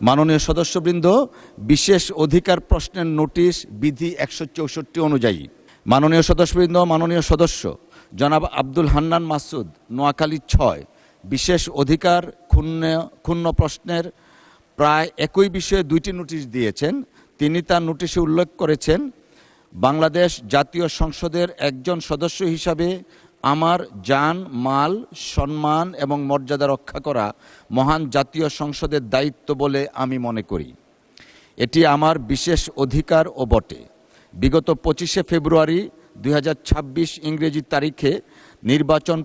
মাননীয় সদস্যবৃন্দ, বিশেষ অধিকার প্রশ্নের নোটিশ বিধি 164 অনুযায়ী মাননীয় সদস্যবৃন্দ, মাননীয় সদস্য জনাব আব্দুল হান্নান মাসুদ, নোয়াখালী 6, বিশেষ অধিকার ক্ষুণ্ণ প্রশ্নের প্রায় একই বিষয়ে 2টি নোটিশ দিয়েছেন। তিনি তার নোটিশে উল্লেখ করেছেন, বাংলাদেশ জাতীয় সংসদের একজন সদস্য হিসাবে আমার জান, মাল, সম্মান এবং মর্যাদা রক্ষা করা মহান জাতীয় সংসদের দায়িত্ব বলে আমি মনে করি। এটি আমার বিশেষ অধিকারও বটে। বিগত 25শে ফেব্রুয়ারি 2026 ইংরেজি তারিখে নির্বাচন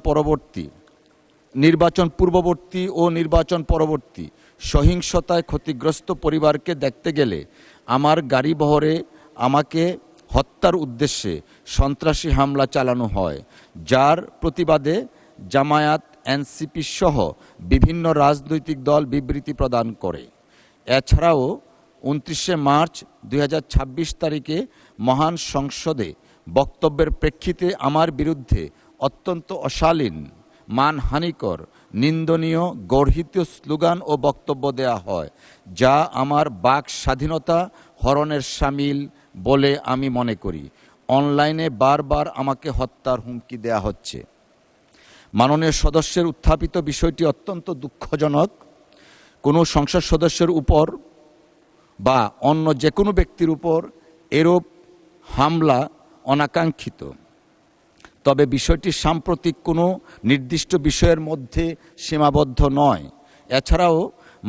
পূর্ববর্তী ও নির্বাচন পরবর্তী সহিংসতায় ক্ষতিগ্রস্ত পরিবারকে দেখতে গেলে আমার গাড়িবহরে আমাকে হত্যার উদ্দেশ্যে সন্ত্রাসী হামলা চালানো হয়, যার প্রতিবাদে জামায়াত, এনসিপি সহ বিভিন্ন রাজনৈতিক দল বিবৃতি প্রদান করে। এছাড়াও 29শে মার্চ 2026 তারিখে মহান সংসদে বক্তব্যের প্রেক্ষিতে আমার বিরুদ্ধে অত্যন্ত অশালীন, মানহানিকর, নিন্দনীয়, গর্হিত স্লোগান ও বক্তব্য দেয়া হয়, যা আমার বাক স্বাধীনতা হরণের শামিল বলে আমি মনে করি। অনলাইনে বারবার আমাকে হত্যার হুমকি দেয়া হচ্ছে। মাননীয় সদস্যের উত্থাপিত বিষয়টি অত্যন্ত দুঃখজনক। কোনো সংসদ সদস্যের উপর বা অন্য যে কোনো ব্যক্তির উপর এরূপ হামলা অনাকাঙ্ক্ষিত। তবে বিষয়টি সাম্প্রতিক কোনো নির্দিষ্ট বিষয়ের মধ্যে সীমাবদ্ধ নয়। এছাড়াও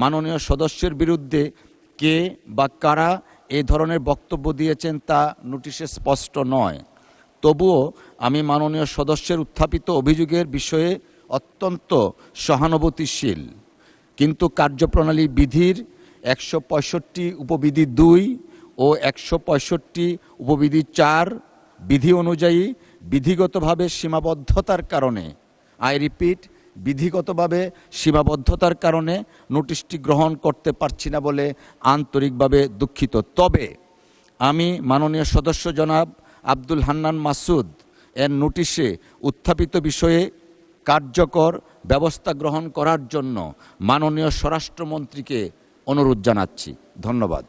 মাননীয় সদস্যের বিরুদ্ধে কে বা কারা এই ধরনের বক্তব্য দিয়েছেন তা নোটিশে স্পষ্ট নয়। তবুও আমি মাননীয় সদস্যের উত্থাপিত অভিযোগের বিষয়ে অত্যন্ত সহানুভূতিশীল, কিন্তু কার্যপ্রণালী বিধির 165 উপবিধি 2 ও 165 উপবিধি 4 বিধি অনুযায়ী বিধিগতভাবে সীমাবদ্ধতার কারণে, আই রিপিট, বিধিগতভাবে সীমাবদ্ধতার কারণে নোটিশটি গ্রহণ করতে পারছি না বলে আন্তরিকভাবে দুঃখিত। তবে আমি মাননীয় সদস্য জনাব আব্দুল হান্নান মাসুদ এর নোটিশে উত্থাপিত বিষয়ে কার্যকর ব্যবস্থা গ্রহণ করার জন্য মাননীয় স্বরাষ্ট্রমন্ত্রীকে অনুরোধ জানাচ্ছি। ধন্যবাদ।